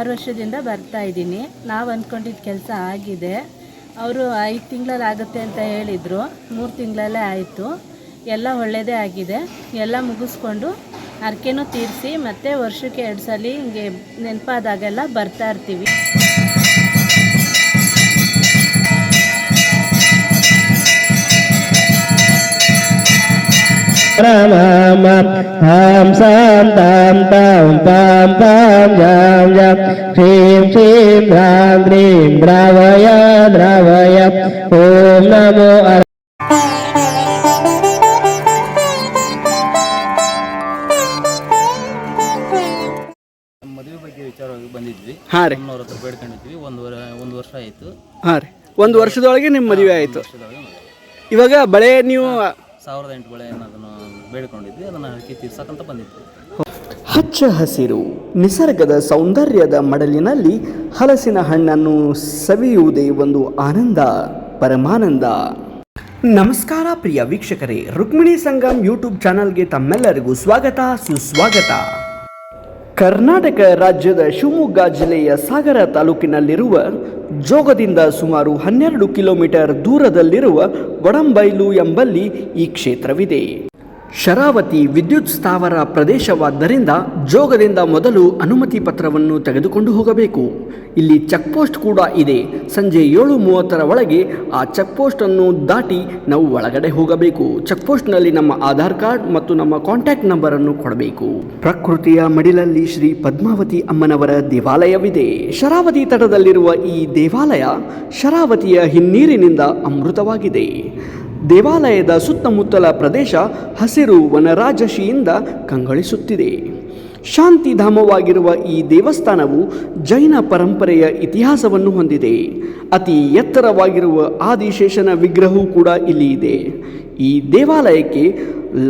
6 ವರ್ಷದಿಂದ ಬರ್ತಾ ಇದ್ದೀನಿ. ನಾವು ಅಂದ್ಕೊಂಡಿದ್ದ ಕೆಲಸ ಆಗಿದೆ. ಅವರು 5 ತಿಂಗಳಲ್ಲಿ ಆಗುತ್ತೆ ಅಂತ ಹೇಳಿದರು. 3 ತಿಂಗಳಲ್ಲೇ ಆಯಿತು. ಎಲ್ಲ ಒಳ್ಳೆಯದೇ ಆಗಿದೆ. ಎಲ್ಲ ಮುಗಿಸ್ಕೊಂಡು ಹರಕೆನೂ ತೀರಿಸಿ ಮತ್ತು ವರ್ಷಕ್ಕೆ 2 ಸಲ ಹಿಂಗೆ ನೆನಪಾದಾಗೆಲ್ಲ ಬರ್ತಾ ಇರ್ತೀವಿ. ರಾಮ ಹಾಂ ಸಾಂ ತಾಂ ತಾಂ ಪಾಂ ಪಾಂ ಜಾಂ ಜಾಂ ಶ್ರೀಂ ಶ್ರೀಂ ದ್ರಾಂ ದ್ರೀಂ ದ್ರಾವಯ ದ್ರಾವಯ ಓಂ ನಮೋ ಮದುವೆ ಬಗ್ಗೆ ವಿಚಾರವಾಗಿ ಬಂದಿದ್ವಿ. ಹಾಂ ರೀ, ನಮ್ಮವ್ರ ಹತ್ರ ಬೇಡ್ಕೊಂಡಿದ್ವಿ. ಒಂದು ವರ್ಷ ಆಯಿತು. ಹಾಂ ರೀ, 1 ವರ್ಷದೊಳಗೆ ನಿಮ್ಮ ಮದುವೆ ಆಯಿತು. ಇವಾಗ ಬಳೆ ನೀವು 1008 ಬಳೆ ಅದನ್ನು ಬೇಡ್ಕೊಂಡಿದ್ವಿ. ಅದನ್ನು ಹರಕೆ ತೀರ್ಸಕ್ಕಂತ ಬಂದಿದ್ವಿ. ಹಚ್ಚ ಹಸಿರು ನಿಸರ್ಗದ ಸೌಂದರ್ಯದ ಮಡಲಿನಲ್ಲಿ ಹಲಸಿನ ಹಣ್ಣನ್ನು ಸವಿಯುವುದೇ ಒಂದು ಆನಂದ, ಪರಮಾನಂದ. ನಮಸ್ಕಾರ ಪ್ರಿಯ ವೀಕ್ಷಕರೇ, ರುಕ್ಮಿಣಿ ಸಂಗಮ್ ಯೂಟ್ಯೂಬ್ ಚಾನಲ್ಗೆ ತಮ್ಮೆಲ್ಲರಿಗೂ ಸ್ವಾಗತ, ಸುಸ್ವಾಗತ. ಕರ್ನಾಟಕ ರಾಜ್ಯದ ಶಿವಮೊಗ್ಗ ಜಿಲ್ಲೆಯ ಸಾಗರ ತಾಲೂಕಿನಲ್ಲಿರುವ ಜೋಗದಿಂದ ಸುಮಾರು 12 ಕಿಲೋಮೀಟರ್ ದೂರದಲ್ಲಿರುವ ಒಡಂಬೈಲು ಎಂಬಲ್ಲಿ ಈ ಕ್ಷೇತ್ರವಿದೆ. ಶರಾವತಿ ವಿದ್ಯುತ್ ಸ್ಥಾವರ ಪ್ರದೇಶವಾದ್ದರಿಂದ ಜೋಗದಿಂದ ಮೊದಲು ಅನುಮತಿ ಪತ್ರವನ್ನು ತೆಗೆದುಕೊಂಡು ಹೋಗಬೇಕು. ಇಲ್ಲಿ ಚೆಕ್ಪೋಸ್ಟ್ ಕೂಡ ಇದೆ. ಸಂಜೆ 7:30 ಒಳಗೆ ಆ ಚೆಕ್ಪೋಸ್ಟನ್ನು ದಾಟಿ ನಾವು ಒಳಗಡೆ ಹೋಗಬೇಕು. ಚೆಕ್ಪೋಸ್ಟ್ನಲ್ಲಿ ನಮ್ಮ ಆಧಾರ್ ಕಾರ್ಡ್ ಮತ್ತು ನಮ್ಮ ಕಾಂಟ್ಯಾಕ್ಟ್ ನಂಬರನ್ನು ಕೊಡಬೇಕು. ಪ್ರಕೃತಿಯ ಮಡಿಲಲ್ಲಿ ಶ್ರೀ ಪದ್ಮಾವತಿ ಅಮ್ಮನವರ ದೇವಾಲಯವಿದೆ. ಶರಾವತಿ ತಟದಲ್ಲಿರುವ ಈ ದೇವಾಲಯ ಶರಾವತಿಯ ಹಿನ್ನೀರಿನಿಂದ ಅಮೃತವಾಗಿದೆ. ದೇವಾಲಯದ ಸುತ್ತಮುತ್ತಲ ಪ್ರದೇಶ ಹಸಿರು ವನರಾಜಶಿಯಿಂದ ಕಂಗೊಳಿಸುತ್ತಿದೆ. ಶಾಂತಿಧಾಮವಾಗಿರುವ ಈ ದೇವಸ್ಥಾನವು ಜೈನ ಪರಂಪರೆಯ ಇತಿಹಾಸವನ್ನು ಹೊಂದಿದೆ. ಅತಿ ಎತ್ತರವಾಗಿರುವ ಆದಿಶೇಷನ ವಿಗ್ರಹವೂ ಕೂಡ ಇಲ್ಲಿ ಇದೆ. ಈ ದೇವಾಲಯಕ್ಕೆ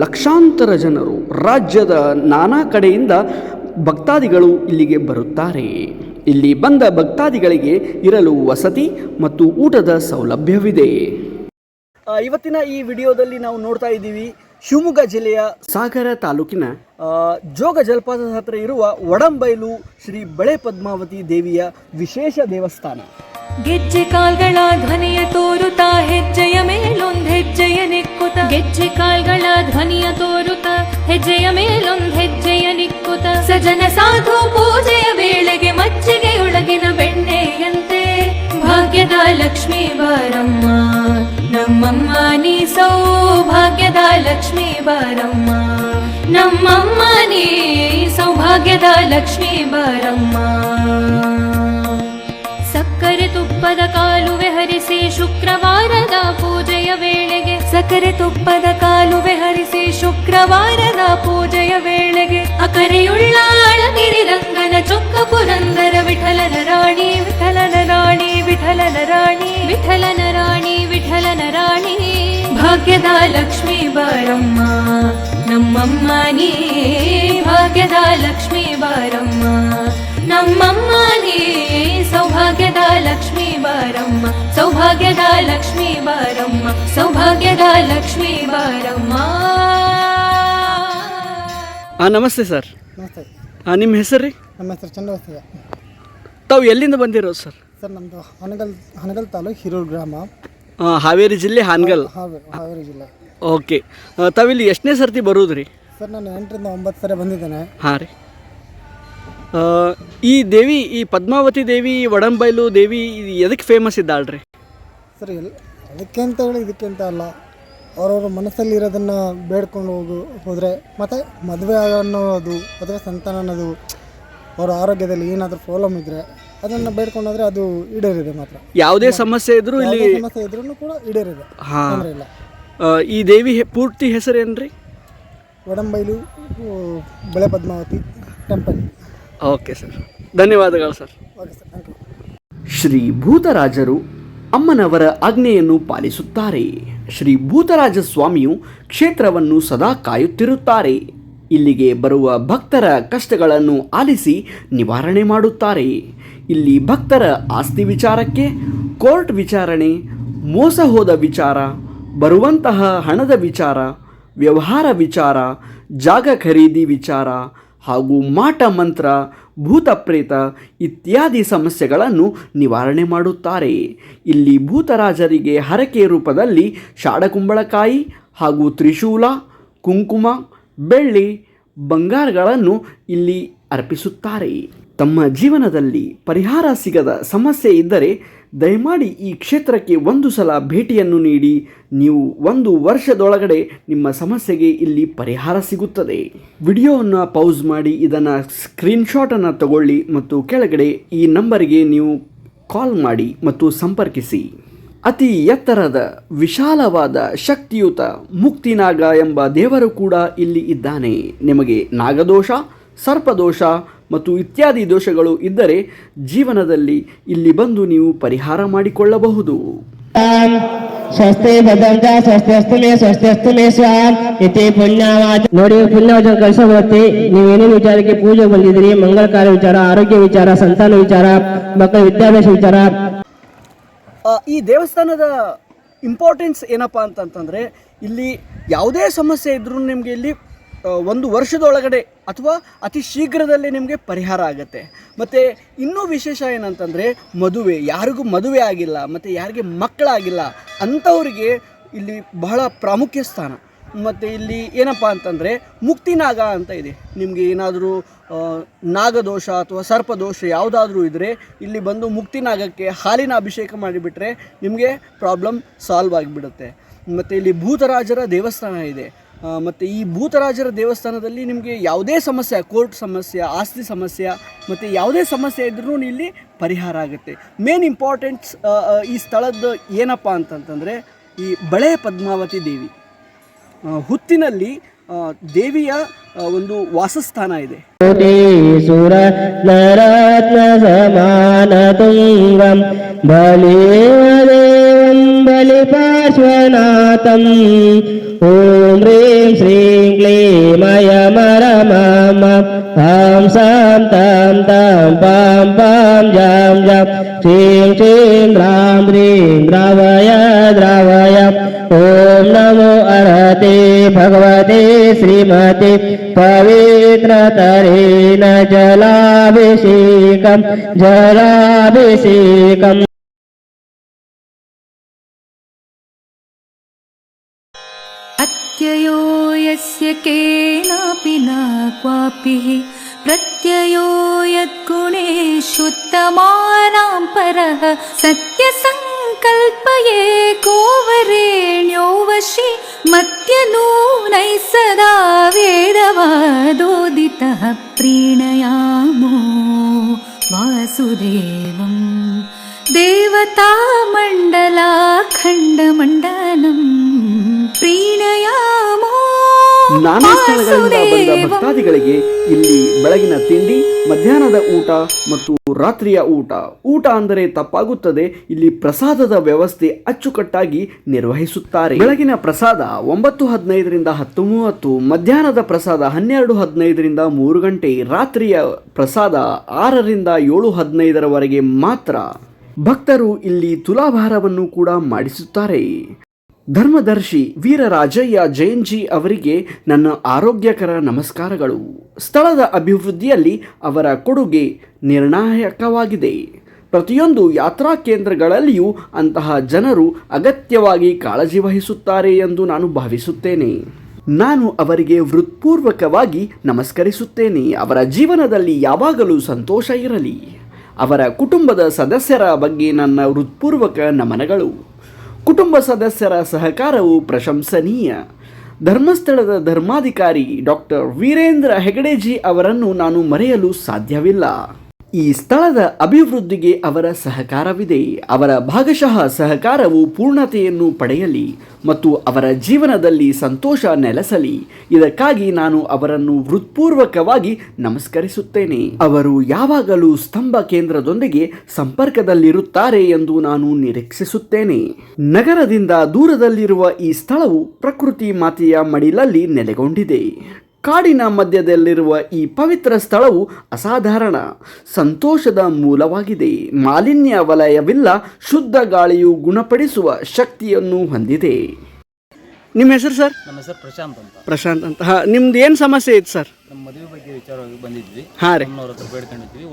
ಲಕ್ಷಾಂತರ ಜನರು ರಾಜ್ಯದ ನಾನಾ ಕಡೆಯಿಂದ ಭಕ್ತಾದಿಗಳು ಇಲ್ಲಿಗೆ ಬರುತ್ತಾರೆ. ಇಲ್ಲಿ ಬಂದ ಭಕ್ತಾದಿಗಳಿಗೆ ಇರಲು ವಸತಿ ಮತ್ತು ಊಟದ ಸೌಲಭ್ಯವಿದೆ. ಇವತ್ತಿನ ಈ ವಿಡಿಯೋದಲ್ಲಿ ನಾವು ನೋಡ್ತಾ ಇದ್ದೀವಿ ಶಿವಮೊಗ್ಗ ಜಿಲ್ಲೆಯ ಸಾಗರ ತಾಲೂಕಿನ ಜೋಗ ಜಲಪಾತದ ಹತ್ತಿರ ಇರುವ ಒಡಂಬೈಲು ಶ್ರೀ ಬಳೆ ಪದ್ಮಾವತಿ ದೇವಿಯ ವಿಶೇಷ ದೇವಸ್ಥಾನ. ಗೆಜ್ಜೆ ಕಾಲ್ಗಳ ಧ್ವನಿಯ ತೋರುತ್ತಾ ಹೆಜ್ಜೆಯ ಮೇಲೊಂದು ಹೆಜ್ಜೆಯ ನಿಕ್ಕುತ್ತ, ಗೆಜ್ಜೆ ಕಾಲ್ಗಳ ಧ್ವನಿಯ ತೋರುತ್ತಾ ಹೆಜ್ಜೆಯ ಮೇಲೊಂದು ಹೆಜ್ಜೆಯ ನಿಕ್ಕುತ್ತ, ಸಜನ ಸಾಧು ಪೂಜೆಯ ವೇಳೆಗೆ ಮಜ್ಜಿಗೆಯೊಳಗಿನ ಬೆಣ್ಣೆಯಂತೆ ಭಾಗ್ಯದ ಲಕ್ಷ್ಮೀ ಬಾರಮ್ಮ ನಮ್ಮಮ್ಮ ನೀ ಸೌಭಾಗ್ಯದ ಲಕ್ಷ್ಮೀ ಬಾರಮ್ಮ, ನಮ್ಮಮ್ಮ ನೀ ಸೌಭಾಗ್ಯದ ಲಕ್ಷ್ಮೀ ಬಾರಮ್ಮ. ಸಕ್ಕರೆ ತುಪ್ಪದ ಕಾಲುವೆ ಹರಿಸಿ ಶುಕ್ರವಾರದ ಪೂಜೆಯ ವೇಳೆಗೆ, ಸಕ್ಕರೆ ತುಪ್ಪದ ಕಾಲುವೆ ಹರಿಸಿ ಶುಕ್ರವಾರದ ಪೂಜೆಯ ವೇಳೆಗೆ, ಅಕರೆಯುಳ್ಳ ಅಳಗಿರಿ ರಂಗನ ಚೊಕ್ಕ ಪುರಂದರ ವಿಠಲನ ರಾಣಿ, ವಿಠಲನ ರಾಣಿ, ವಿಠಲನ ರಾಣಿ, ವಿಠಲನ ರಾಣಿ, ವಿಠಲನ ರಾಣಿ, ಭಾಗ್ಯದ ಲಕ್ಷ್ಮೀ ಬಾರಮ್ಮ ನಮ್ಮಮ್ಮ ನೀ ಭಾಗ್ಯದ ಲಕ್ಷ್ಮೀ ಬಾರಮ್ಮ, ನಮ್ಮಮ್ಮ ನೀ ಸೌಭಾಗ್ಯದ ಲಕ್ಷ್ಮೀ ಬಾರಮ್ಮ, ಸೌಭಾಗ್ಯದ ಲಕ್ಷ್ಮೀ ಬಾರಮ್ಮ, ಸೌಭಾಗ್ಯದ ಲಕ್ಷ್ಮೀ ಬಾರಮ್ಮ. ನಮಸ್ತೆ ಸರ್. ನಮಸ್ತೆ. ನಿಮ್ಮ ಹೆಸರು ರೀ? ನಮ್ಮ ಹೆಸರು ಚಂದ್ರವಸ್ತಿಯ. ತಾವು ಎಲ್ಲಿಂದ ಬಂದಿರೋದು ಸರ್? ಸರ್ ನಮ್ಮದು ಹನಗಲ್ ತಾಲೂಕು ಹಿರೂರು ಗ್ರಾಮ, ಹಾವೇರಿ ಜಿಲ್ಲೆ ಹಾನಗಲ್. ಹಾವೇರಿ ಜಿಲ್ಲೆ. ಓಕೆ, ತಾವಿಲ್ಲಿ ಎಷ್ಟನೇ ಸರ್ತಿ ಬರೋದು ರೀ? ಸರ್ ನಾನು 8ರಿಂದ 9 ಸರಿ ಬಂದಿದ್ದೇನೆ. ಹಾಂ ರೀ. ಈ ದೇವಿ, ಈ ಪದ್ಮಾವತಿ ದೇವಿ, ಒಡಂಬೈಲು ದೇವಿ ಎದಕ್ಕೆ ಫೇಮಸ್ ಇದ್ದಾಳ್ರಿ? ಸರ್ ಅದಕ್ಕೆ ಅಂತ ಹೇಳಿ ಇದಕ್ಕೆ ಅಂತ ಅಲ್ಲ, ಅವ್ರವ್ರ ಮನಸ್ಸಲ್ಲಿ ಇರೋದನ್ನು ಬೇಡ್ಕೊಂಡು ಹೋದರೆ, ಮತ್ತು ಮದುವೆ ಅನ್ನೋದು ಮದುವೆ ಸಂತಾನ ಅನ್ನೋದು ಅವ್ರ ಆರೋಗ್ಯದಲ್ಲಿ ಏನಾದರೂ ಪ್ರಾಬ್ಲಮ್ ಇದ್ದರೆ ಅದನ್ನು ಬೇಡ್ಕೊಂಡಾದ್ರೆ ಅದು ಈಡೇರಿದೆ. ಮಾತ್ರ ಯಾವುದೇ ಸಮಸ್ಯೆ ಇದ್ರೂ ಇಲ್ಲಿ ಸಮಸ್ಯೆ ಇದ್ರೂ ಕೂಡ ಈಡೇರಿದೆ. ಹಾಂ. ಇಲ್ಲ. ಈ ದೇವಿ ಪೂರ್ತಿ ಹೆಸರು ಏನ್ರಿ? ಒಡಂಬೈಲು ಬಳೆ ಪದ್ಮಾವತಿ ಟೆಂಪಲ್. ಓಕೆ ಸರ್, ಧನ್ಯವಾದಗಳು sir. Okay sir, thank you. Shri ಭೂತರಾಜರು ಅಮ್ಮನವರ ಆಜ್ಞೆಯನ್ನು ಪಾಲಿಸುತ್ತಾರೆ. ಶ್ರೀ ಭೂತರಾಜ ಸ್ವಾಮಿಯು ಕ್ಷೇತ್ರವನ್ನು ಸದಾ ಕಾಯುತ್ತಿರುತ್ತಾರೆ. ಇಲ್ಲಿಗೆ ಬರುವ ಭಕ್ತರ ಕಷ್ಟಗಳನ್ನು ಆಲಿಸಿ ನಿವಾರಣೆ ಮಾಡುತ್ತಾರೆ. ಇಲ್ಲಿ ಭಕ್ತರ ಆಸ್ತಿ ವಿಚಾರಕ್ಕೆ, ಕೋರ್ಟ್ ವಿಚಾರಣೆ, ಮೋಸ ಹೋದ ವಿಚಾರ, ಬರುವಂತಹ ಹಣದ ವಿಚಾರ, ವ್ಯವಹಾರ ವಿಚಾರ, ಜಾಗ ಖರೀದಿ ವಿಚಾರ ಹಾಗೂ ಮಾಟ ಮಂತ್ರ, ಭೂತ ಪ್ರೇತ ಇತ್ಯಾದಿ ಸಮಸ್ಯೆಗಳನ್ನು ನಿವಾರಣೆ ಮಾಡುತ್ತಾರೆ. ಇಲ್ಲಿ ಭೂತರಾಜರಿಗೆ ಹರಕೆ ರೂಪದಲ್ಲಿ ಶಾಡಕುಂಬಳಕಾಯಿ ಹಾಗೂ ತ್ರಿಶೂಲ, ಕುಂಕುಮ, ಬೆಳ್ಳಿ, ಬಂಗಾರಗಳನ್ನು ಇಲ್ಲಿ ಅರ್ಪಿಸುತ್ತಾರೆ. ತಮ್ಮ ಜೀವನದಲ್ಲಿ ಪರಿಹಾರ ಸಿಗದ ಸಮಸ್ಯೆ ಇದ್ದರೆ ದಯಮಾಡಿ ಈ ಕ್ಷೇತ್ರಕ್ಕೆ ಒಂದು ಸಲ ಭೇಟಿಯನ್ನು ನೀಡಿ. ನೀವು 1 ವರ್ಷದೊಳಗಡೆ ನಿಮ್ಮ ಸಮಸ್ಯೆಗೆ ಇಲ್ಲಿ ಪರಿಹಾರ ಸಿಗುತ್ತದೆ. ವಿಡಿಯೋವನ್ನು ಪೌಸ್ ಮಾಡಿ ಇದನ್ನು ಸ್ಕ್ರೀನ್ಶಾಟನ್ನು ತಗೊಳ್ಳಿ ಮತ್ತು ಕೆಳಗಡೆ ಈ ನಂಬರಿಗೆ ನೀವು ಕಾಲ್ ಮಾಡಿ ಮತ್ತು ಸಂಪರ್ಕಿಸಿ. ಅತಿ ಎತ್ತರದ ವಿಶಾಲವಾದ ಶಕ್ತಿಯುತ ಮುಕ್ತಿನಾಗ ಎಂಬ ದೇವರು ಕೂಡ ಇಲ್ಲಿ ಇದ್ದಾನೆ. ನಿಮಗೆ ನಾಗದೋಷ, ಸರ್ಪದೋಷ ಮತ್ತು ಇತ್ಯಾದಿ ದೋಷಗಳು ಇದ್ದರೆ ಜೀವನದಲ್ಲಿ ಇಲ್ಲಿ ಬಂದು ನೀವು ಪರಿಹಾರ ಮಾಡಿಕೊಳ್ಳಬಹುದು. ಸ್ವಸ್ತಿ ಭದ್ರಂತ ಸ್ವಸ್ತಿ ಮೇ ಸ್ವಾಮ್ ಇತಿ ಪುಣ್ಯವಾಚ. ನೋಡಿ, ಪುಣ್ಯವಾಚನ ಕೆಲಸ ಬರುತ್ತೆ. ನೀವೇನೇನು ವಿಚಾರಕ್ಕೆ ಪೂಜೆ ಬಂದಿದ್ದೀರಿ, ಮಂಗಳ ಕಾರ್ಯ ವಿಚಾರ, ಆರೋಗ್ಯ ವಿಚಾರ, ಸಂತಾನ ವಿಚಾರ, ಮಕ್ಕಳ ವಿದ್ಯಾಭ್ಯಾಸ ವಿಚಾರ. ಈ ದೇವಸ್ಥಾನದ ಇಂಪಾರ್ಟೆನ್ಸ್ ಏನಪ್ಪ ಅಂತಂತಂದರೆ, ಇಲ್ಲಿ ಯಾವುದೇ ಸಮಸ್ಯೆ ಇದ್ರೂ ನಿಮಗೆ ಇಲ್ಲಿ 1 ವರ್ಷದೊಳಗಡೆ ಅಥವಾ ಅತಿ ಶೀಘ್ರದಲ್ಲೇ ನಿಮಗೆ ಪರಿಹಾರ ಆಗುತ್ತೆ. ಮತ್ತು ಇನ್ನೂ ವಿಶೇಷ ಏನಂತಂದರೆ, ಮದುವೆ, ಯಾರಿಗೂ ಮದುವೆ ಆಗಿಲ್ಲ ಮತ್ತು ಯಾರಿಗೆ ಮಕ್ಕಳಾಗಿಲ್ಲ ಅಂಥವರಿಗೆ ಇಲ್ಲಿ ಬಹಳ ಪ್ರಾಮುಖ್ಯ ಸ್ಥಾನ. ಮತ್ತು ಇಲ್ಲಿ ಏನಪ್ಪ ಅಂತಂದರೆ ಮುಕ್ತಿನಾಗ ಅಂತ ಇದೆ. ನಿಮಗೆ ಏನಾದರೂ ನಾಗದೋಷ ಅಥವಾ ಸರ್ಪದೋಷ ಯಾವುದಾದ್ರೂ ಇದ್ದರೆ ಇಲ್ಲಿ ಬಂದು ಮುಕ್ತಿನಾಗಕ್ಕೆ ಹಾಲಿನ ಅಭಿಷೇಕ ಮಾಡಿಬಿಟ್ರೆ ನಿಮಗೆ ಪ್ರಾಬ್ಲಮ್ ಸಾಲ್ವ್ ಆಗಿಬಿಡುತ್ತೆ. ಮತ್ತು ಇಲ್ಲಿ ಭೂತರಾಜರ ದೇವಸ್ಥಾನ ಇದೆ. ಮತ್ತು ಈ ಭೂತರಾಜರ ದೇವಸ್ಥಾನದಲ್ಲಿ ನಿಮಗೆ ಯಾವುದೇ ಸಮಸ್ಯೆ, ಕೋರ್ಟ್ ಸಮಸ್ಯೆ, ಆಸ್ತಿ ಸಮಸ್ಯೆ ಮತ್ತು ಯಾವುದೇ ಸಮಸ್ಯೆ ಇದ್ರೂ ಇಲ್ಲಿ ಪರಿಹಾರ ಆಗುತ್ತೆ. ಮೇನ್ ಇಂಪಾರ್ಟೆಂಟ್ಸ್ ಈ ಸ್ಥಳದ ಏನಪ್ಪ ಅಂತಂತಂದರೆ, ಈ ಬಳೆ ಪದ್ಮಾವತಿ ದೇವಿ ಹುತ್ತಿನಲ್ಲಿ ದೇವಿಯ ಒಂದು ವಾಸಸ್ಥಾನ ಇದೆ. ಸುರ ನರತ್ನ ಸಮಾನ ತುಂಗಂ ಬಲಿದೇವಂ ಬಲಿ ಪಾರ್ಶ್ವನಾಥಂ. ಓಂ ಹ್ರೀಂ ಶ್ರೀಂ ಕ್ಲೀಂ ಅಯಮರ ಮಮ ಹಾಂ ಸಾಂ ತಾಂ ತಾಂ ಪಾಂ ಪಾಂ ಜಾಂ ಜಾಂ ಶ್ರೀಂ ಶ್ರೀಂ ದ್ರಾಂ ದ್ರೀಂ ದ್ರಾವಯ ದ್ರಾವಯ. ಓಂ ನಮೋ ಅರಹತೆ ಭಗವತೆ ಶ್ರೀಮತಿ ಪವಿತ್ರತರೇಣ ಜಲಾಭಿಷೇಕಂ ಜಲಾಭಿಷೇಕಂ. अत्ययो यस्य केनापि न क्वापि प्रत्ययो यद्गुणेषुत्तमानां परः सत्यसङ्कल्पये को वरेण्यो वशी मत्यनूनैः सदा वेदवादोदितः प्रीणयामो वासुदेवं देवतामण्डलाखण्डमण्डलम् ಪ್ರೀಣಯಾಮೋ. ನಾನಾ ಸ್ಥಳಗಳಿಂದ ಬಂದ ಭಕ್ತಾದಿಗಳಿಗೆ ಇಲ್ಲಿ ಬೆಳಗಿನ ತಿಂಡಿ, ಮಧ್ಯಾಹ್ನದ ಊಟ ಮತ್ತು ರಾತ್ರಿಯ ಊಟ ಅಂದರೆ ತಪ್ಪಾಗುತ್ತದೆ. ಇಲ್ಲಿ ಪ್ರಸಾದದ ವ್ಯವಸ್ಥೆ ಅಚ್ಚುಕಟ್ಟಾಗಿ ನಿರ್ವಹಿಸುತ್ತಾರೆ. ಬೆಳಗಿನ ಪ್ರಸಾದ 9:15 10:30, ಮಧ್ಯಾಹ್ನದ ಪ್ರಸಾದ 12:15 3 ಗಂಟೆ, ರಾತ್ರಿಯ ಪ್ರಸಾದ 6 7:15 ಮಾತ್ರ. ಭಕ್ತರು ಇಲ್ಲಿ ತುಲಾಭಾರವನ್ನು ಕೂಡ ಮಾಡಿಸುತ್ತಾರೆ. ಧರ್ಮದರ್ಶಿ ವೀರರಾಜಯ್ಯ ಜೈನ್ಜಿ ಅವರಿಗೆ ನನ್ನ ಆರೋಗ್ಯಕರ ನಮಸ್ಕಾರಗಳು. ಸ್ಥಳದ ಅಭಿವೃದ್ಧಿಯಲ್ಲಿ ಅವರ ಕೊಡುಗೆ ನಿರ್ಣಾಯಕವಾಗಿದೆ. ಪ್ರತಿಯೊಂದು ಯಾತ್ರಾ ಕೇಂದ್ರಗಳಲ್ಲಿಯೂ ಅಂತಹ ಜನರು ಅಗತ್ಯವಾಗಿ ಕಾಳಜಿ ವಹಿಸುತ್ತಾರೆ ಎಂದು ನಾನು ಭಾವಿಸುತ್ತೇನೆ. ನಾನು ಅವರಿಗೆ ಹೃತ್ಪೂರ್ವಕವಾಗಿ ನಮಸ್ಕರಿಸುತ್ತೇನೆ. ಅವರ ಜೀವನದಲ್ಲಿ ಯಾವಾಗಲೂ ಸಂತೋಷ ಇರಲಿ. ಅವರ ಕುಟುಂಬದ ಸದಸ್ಯರ ಬಗ್ಗೆ ನನ್ನ ಹೃತ್ಪೂರ್ವಕ ನಮನಗಳು. ಕುಟುಂಬ ಸದಸ್ಯರ ಸಹಕಾರವು ಪ್ರಶಂಸನೀಯ. ಧರ್ಮಸ್ಥಳದ ಧರ್ಮಾಧಿಕಾರಿ ಡಾಕ್ಟರ್ ವೀರೇಂದ್ರ ಹೆಗಡೆಜಿ ಅವರನ್ನು ನಾನು ಮರೆಯಲು ಸಾಧ್ಯವಿಲ್ಲ. ಈ ಸ್ಥಳದ ಅಭಿವೃದ್ಧಿಗೆ ಅವರ ಸಹಕಾರವಿದೆ. ಅವರ ಭಾಗಶಃ ಸಹಕಾರವು ಪೂರ್ಣತೆಯನ್ನು ಪಡೆಯಲಿ ಮತ್ತು ಅವರ ಜೀವನದಲ್ಲಿ ಸಂತೋಷ ನೆಲೆಸಲಿ. ಇದಕ್ಕಾಗಿ ನಾನು ಅವರನ್ನು ಹೃತ್ಪೂರ್ವಕವಾಗಿ ನಮಸ್ಕರಿಸುತ್ತೇನೆ. ಅವರು ಯಾವಾಗಲೂ ಸ್ತಂಭ ಕೇಂದ್ರದೊಂದಿಗೆ ಸಂಪರ್ಕದಲ್ಲಿರುತ್ತಾರೆ ಎಂದು ನಾನು ನಿರೀಕ್ಷಿಸುತ್ತೇನೆ. ನಗರದಿಂದ ದೂರದಲ್ಲಿರುವ ಈ ಸ್ಥಳವು ಪ್ರಕೃತಿ ಮಾತೆಯ ಮಡಿಲಲ್ಲಿ ನೆಲೆಗೊಂಡಿದೆ. ಕಾಡಿನ ಮಧ್ಯದಲ್ಲಿರುವ ಈ ಪವಿತ್ರ ಸ್ಥಳವು ಅಸಾಧಾರಣ ಸಂತೋಷದ ಮೂಲವಾಗಿದೆ. ಮಾಲಿನ್ಯ ವಲಯವಿಲ್ಲ, ಶುದ್ಧ ಗಾಳಿಯು ಗುಣಪಡಿಸುವ ಶಕ್ತಿಯನ್ನು ಹೊಂದಿದೆ. ನಿಮ್ಮ ಹೆಸರು ಸರ್? ನಮ್ಮ ಹೆಸರು ಪ್ರಶಾಂತ್ ಅಂತ. ಪ್ರಶಾಂತ್ ಅಂತ. ಹಾಂ, ನಿಮ್ದು ಏನು ಸಮಸ್ಯೆ ಇತ್ತು ಸರ್? ನಮ್ಮ ಮದುವೆ ಬಗ್ಗೆ ವಿಚಾರವಾಗಿ ಬಂದಿದ್ವಿ. ಹಾಂ ರೀ. ನಮ್ಮವ್ರ ಹತ್ರ ಬೇಡ್ಕೊಂಡಿದ್ವಿ.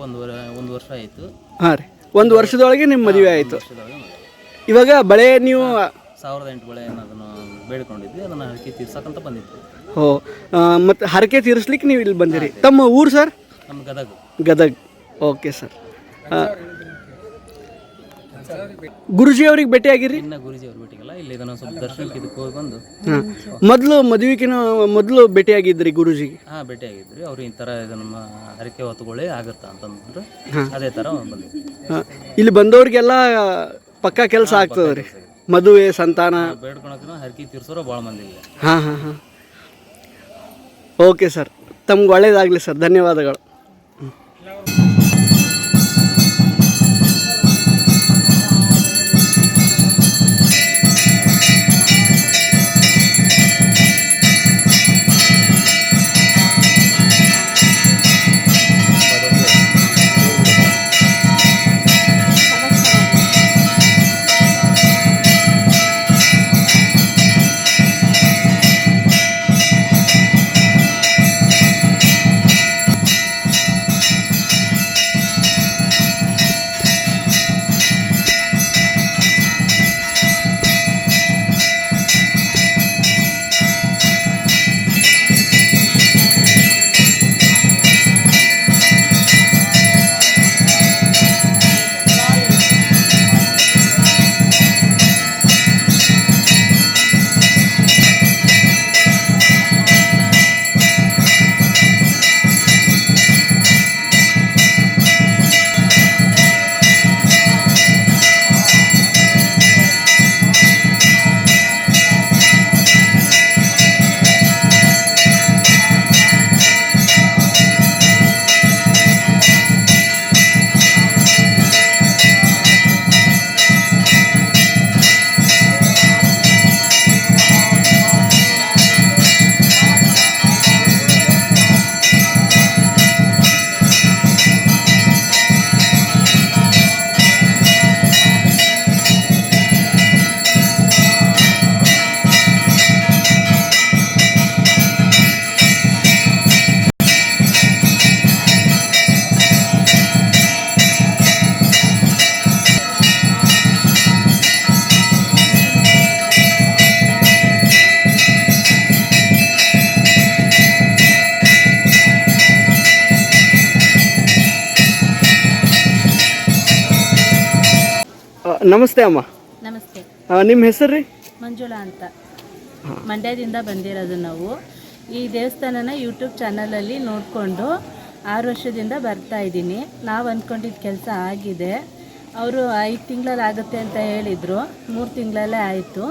ಒಂದು ವರ್ಷ ಆಯಿತು. ಹಾಂ ರೀ, 1 ವರ್ಷದೊಳಗೆ ನಿಮ್ಮ ಮದುವೆ ಆಯಿತು. ವರ್ಷದೊಳಗೆ ಮದುವೆ. ಇವಾಗ ಬಳೆ ನೀವು 1008 ಬಳೆ ಅದನ್ನು ಬೇಡ್ಕೊಂಡಿದ್ವಿ. ಅದನ್ನು ಹರಕೆ ತೀರ್ಸಕ್ಕಂತ ಬಂದಿದ್ವಿ. ಓ, ಮತ್ತು ಹರಕೆ ತೀರಿಸ್ಲಿಕ್ಕೆ ನೀವು ಇಲ್ಲಿ ಬಂದಿರಿ. ತಮ್ಮ ಊರು ಸರ್? ನಮ್ಮ ಗದಗ. ಗದಗ್. Okay sir. ಗುರುಜಿ ಅವ್ರಿಗೆ ಭೇಟಿ ಆಗಿರಿ? ಇನ್ನು ಗುರುಜಿ ಅವ್ರು ಭೇಟಿಗಿಲ್ಲ. ಇಲ್ಲಿ ಇದನ್ನು ಸ್ವಲ್ಪ ದರ್ಶನಕ್ಕೆ ಇದಕ್ಕೆ ಹೋಗಿ ಬಂದು. ಹಾಂ, ಮೊದಲು ಮದುವೆಗಿನ ಮೊದಲು ಭೇಟಿಯಾಗಿದ್ರಿ ಗುರುಜಿಗೆ? ಹಾಂ, ಭೇಟಿಯಾಗಿದ್ರಿ. ಅವರು ಈ ಥರ ಇದು ನಮ್ಮ ಹರಕೆ ಹೊತ್ತುಗಳೇ ಆಗುತ್ತಾ ಅಂತಂದ್ರೆ ಅದೇ ಥರ ಬಂದಿದ್ವಿ. ಹಾಂ, ಇಲ್ಲಿ ಬಂದವ್ರಿಗೆಲ್ಲ ಪಕ್ಕಾ ಕೆಲಸ ಆಗ್ತದೆ ರೀ, ಮದುವೆ ಸಂತಾನ ಬೇಡ್ಕೊಳಕ್ಕಿನ ಹರಕೆ ತೀರ್ಸೋರು ಭಾಳ ಮಂದಿ ಇಲ್ಲ. ಹಾಂ ಹಾಂ ಹಾಂ. ಓಕೆ ಸರ್, ತಮ್ಗೆ ಒಳ್ಳೇದಾಗಲಿ ಸರ್, ಧನ್ಯವಾದಗಳು. ನಮಸ್ತೆ ಅಮ್ಮ. ನಮಸ್ತೆ. ನಿಮ್ಮ ಹೆಸರು ರೀ? ಮಂಜುಳಾ ಅಂತ. ಮಂಡ್ಯದಿಂದ ಬಂದಿರೋದು ನಾವು. ಈ ದೇವಸ್ಥಾನನ ಯೂಟ್ಯೂಬ್ ಚಾನಲಲ್ಲಿ ನೋಡಿಕೊಂಡು 6 ವರ್ಷದಿಂದ ಬರ್ತಾ ಇದ್ದೀನಿ. ನಾವು ಅಂದ್ಕೊಂಡಿದ್ದ ಕೆಲಸ ಆಗಿದೆ. ಅವರು 5 ತಿಂಗಳಲ್ಲಿ ಆಗುತ್ತೆ ಅಂತ ಹೇಳಿದರು. 3 ತಿಂಗಳಲ್ಲೇ ಆಯಿತು.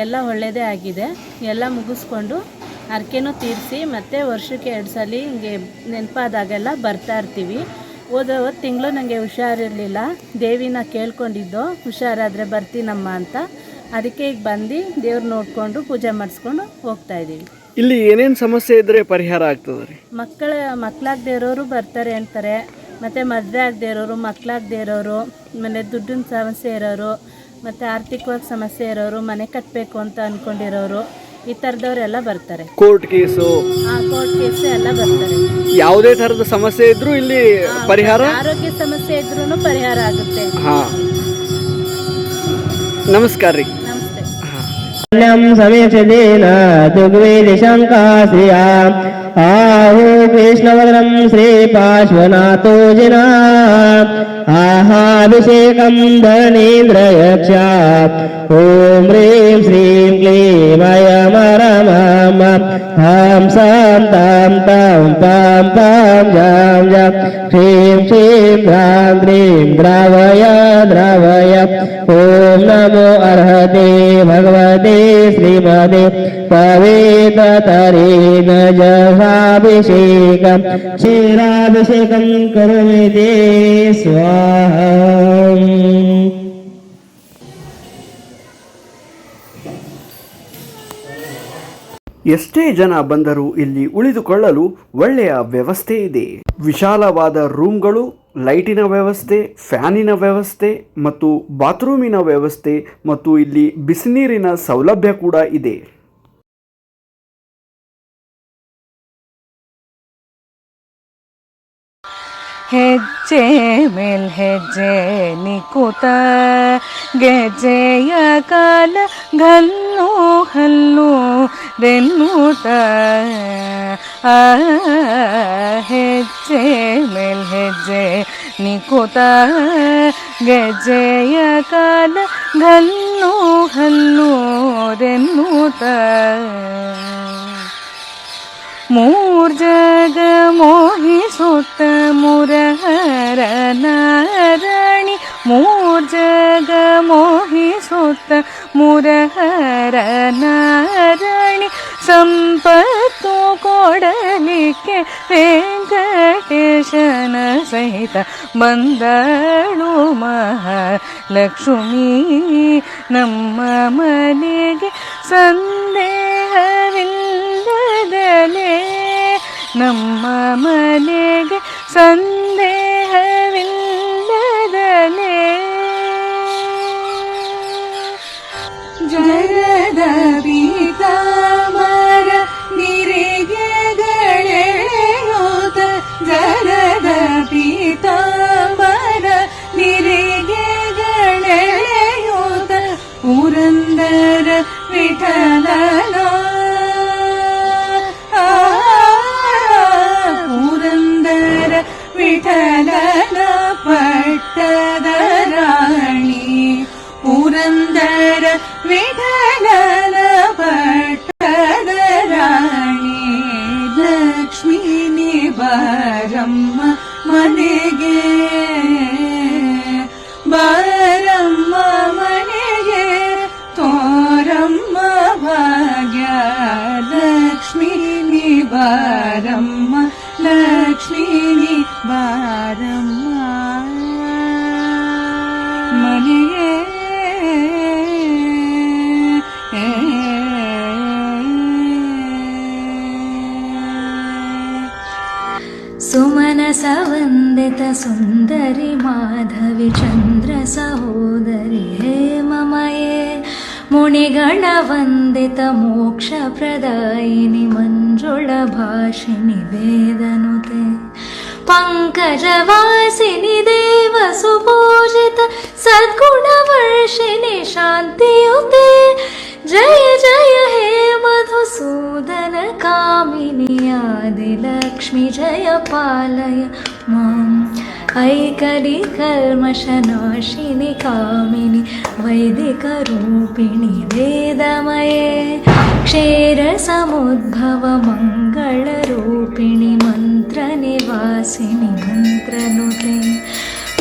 ಎಲ್ಲ ಒಳ್ಳೆಯದೇ ಆಗಿದೆ. ಎಲ್ಲ ಮುಗಿಸ್ಕೊಂಡು ಹರಕೆನೂ ತೀರಿಸಿ ಮತ್ತು ವರ್ಷಕ್ಕೆ 2 ಸಲ ಹಿಂಗೆ ನೆನಪಾದಾಗೆಲ್ಲ ಬರ್ತಾ ಇರ್ತೀವಿ. ಹೋದ ತಿಂಗಳು ನನಗೆ ಹುಷಾರಿರಲಿಲ್ಲ. ದೇವಿನ ಕೇಳ್ಕೊಂಡಿದ್ದು ಹುಷಾರಾದರೆ ಬರ್ತೀನಮ್ಮ ಅಂತ. ಅದಕ್ಕೆ ಈಗ ಬಂದು ದೇವ್ರು ನೋಡಿಕೊಂಡು ಪೂಜೆ ಮಾಡಿಸ್ಕೊಂಡು ಹೋಗ್ತಾಯಿದ್ದೀವಿ. ಇಲ್ಲಿ ಏನೇನು ಸಮಸ್ಯೆ ಇದ್ದರೆ ಪರಿಹಾರ ಆಗ್ತದೆ ರೀ? ಮಕ್ಕಳಾಗದೇ ಇರೋರು ಬರ್ತಾರೆ ಅಂತಾರೆ. ಮತ್ತು ಮದುವೆ ಆಗದೆ ಇರೋರು, ಮಕ್ಕಳಾಗದೇ ಇರೋರು, ಮನೆ ದುಡ್ಡಿನ ಸಮಸ್ಯೆ ಇರೋರು, ಮತ್ತು ಆರ್ಥಿಕವಾಗಿ ಸಮಸ್ಯೆ ಇರೋರು, ಮನೆ ಕಟ್ಟಬೇಕು ಅಂತ ಅಂದ್ಕೊಂಡಿರೋರು, ಈ ಥರದವರೆಲ್ಲ ಬರ್ತಾರೆ. ಕೋರ್ಟ್ ಕೇಸು ಎಲ್ಲ ಬರ್ತಾರೆ. ಯಾವುದೇ ಥರದ ಸಮಸ್ಯೆ ಇದ್ರೂ ಇಲ್ಲಿ ಪರಿಹಾರ, ಆರೋಗ್ಯ ಸಮಸ್ಯೆ ಇದ್ರೂ ಪರಿಹಾರ ಆಗುತ್ತೆ. ಹಾಂ, ನಮಸ್ಕಾರ ರೀ. ನಮಸ್ತೆ. ಸಮೀಕ್ಷದೇನ ದುಗ್ವೇದಿ ಶಂಕಾಶ್ರಿಯಾ आहु कृष्णवदनं श्रीपार्श्वनाथोजिना आहाभिषेकं धनेन्द्रयक्षा ॐ ह्रीं श्रीं क्लीं अयमरमम हां सां तां तां पां पां जां जां श्रीं श्रीं द्रां द्रीं द्रावय द्रावय ॐ नमो अर्हते भगवते श्रीमते पवित्रतरेण जलाभिषेकं क्षीराभिषेकं करोमि ते स्वाहा. ಎಷ್ಟೇ ಜನ ಬಂದರೂ ಇಲ್ಲಿ ಉಳಿದುಕೊಳ್ಳಲು ಒಳ್ಳೆಯ ವ್ಯವಸ್ಥೆ ಇದೆ. ವಿಶಾಲವಾದ ರೂಮ್ಗಳು, ಲೈಟಿನ ವ್ಯವಸ್ಥೆ, ಫ್ಯಾನಿನ ವ್ಯವಸ್ಥೆ ಮತ್ತು ಬಾತ್ರೂಮಿನ ವ್ಯವಸ್ಥೆ ಮತ್ತು ಇಲ್ಲಿ ಬಿಸಿನೀರಿನ ಸೌಲಭ್ಯ ಕೂಡ ಇದೆ. ಹೆಜ್ಜೆ ಮೇಲ್ ಹೆಜ್ಜೆ ನಿಕುತ ಗೆಜ್ಜೆಯ ಕಾಲ ಗಲ್ಲು ಹಲ್ಲು ರೆನ್ನುತ ಹೆಜ್ಜೆ ಮೇಲ್ ಹೆಜ್ಜೆ ನಿಕುತ ಗೆಜ್ಜೆಯ ಕಾಲ ಗಲ್ಲು ಹಲ್ಲು ರೆನ್ನುತ ಮೂರ್ ಜಗ ಮೋಹಿಸುತ್ತ ಮುರಹರ ನಾರಾಯಣಿ ಮೂರ್ ಜಗ ಮೋಹಿಸುತ್ತ ಮುರಹರ ನಾರಾಯಣಿ ಸಂಪತ್ತು ಕೊಡಲಿಕ್ಕೆ ವೆಂಕಟೇಶನ ಸಹಿತ ಬಂದಳು ಮಹಾಲಕ್ಷ್ಮೀ ನಮ್ಮ ಮನೆಗೆ ಸಂದೇಹವಿಲ್ಲದಲೇ ನಮ್ಮ ಮನೆಗೆ ಸಂದೇಹವಿಲ್ಲದಲೇ ಜರದ ಪೀತಾಂಬರ ನಿರಿಗೆಗಳೆಳೆಯೋತ ಜರದ ಪೀತಾಂಬರ ನಿರಿಗೆಗಳೆಳೆಯೋತ ಪುರಂದರ ವಿಠಲನ ಪುರಂದರ ವಿಠಲನ ಪಟ್ಟದ ರಾಣಿ ಪುರಂದರ ವಿಠಲನ ಪಟ್ಟದ ರಾಣಿ ಲಕ್ಷ್ಮೀ ನಿಬಾರಮ್ಮ ಮನೆಗೆ ಬಾರಮ್ಮ ಮನೆಗೆ ತೋರಮ್ಮ ಭಾಗ್ಯ ಲಕ್ಷ್ಮೀ ನಿಬಾರಮ್ಮ ಲಕ್ಷ್ಮೀ ನಿಬಾರಮ್ಮ ಮನೆಗೆ ಸುಮನಸ ವಂದಿತ ಸುಂದರಿ ಮಾಧವಿ ಚಂದ್ರ ಸಹೋದರಿ ಹೇಮಮಯೇ ಮುನಿಗಣ ವಂದಿತ ಮೋಕ್ಷ ಪ್ರದಾಯಿನಿ ಮಂಜುಳ ಭಾಷಿಣಿ ವೇದನುತೆ ಪಂಕಜವಾಸಿನಿ ದೇವ ಸುಪೂಜಿತ ಸದ್ಗುಣವರ್ಷಿಣಿ ಶಾಂತಿಯುತೆ ಜಯ ಜಯ ಹೇ ಮಧುಸೂದನ ಕಾಮಿನಿ ಆದಿಲಕ್ಷ್ಮಿ ಜಯ ಪಾಲಯ ಮಾಂ ಐಕಲಿ ಕಲ್ಮಷನಾಶಿನಿ ಕಾಮಿನಿ ವೈದಿಕ ರೂಪಿಣಿ ವೇದಮಯೇ ಕ್ಷೇರ ಸಮುದ್ಭವ ಮಂಗಳ ರೂಪಿಣಿ ಮಂತ್ರ ನಿವಾಸಿನಿ ಮಂತ್ರನುತೆ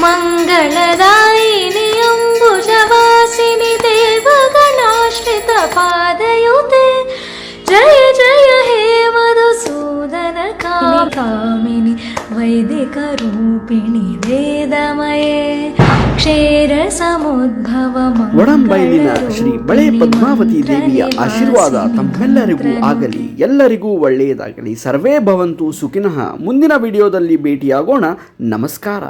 ಮಂಗಳದಾಯಿನಿ ಅಂಬುಜವಾಸಿನಿ ದೇವಗಣಾಶ್ರಿತ ಪಾದಯುತೆ ಜಯ ಜಯ ಹೇ ಮಧುಸೂದನ ಕಾಮಿನಿ ವೈದಿಕ ರೂಪಿಣಿ ವೇದಮಯೇ ಕ್ಷೇರ ಸಮುದ್ಭವ ಒಡಂಬೈಲಿನ ಶ್ರೀ ಬಳೆ ಪದ್ಮಾವತಿ ದೇವಿಯ ಆಶೀರ್ವಾದ ತಮ್ಮೆಲ್ಲರಿಗೂ ಆಗಲಿ, ಎಲ್ಲರಿಗೂ ಒಳ್ಳೆಯದಾಗಲಿ. ಸರ್ವೇ ಭವಂತು ಸುಖಿನಃ. ಮುಂದಿನ ವಿಡಿಯೋದಲ್ಲಿ ಭೇಟಿಯಾಗೋಣ. ನಮಸ್ಕಾರ.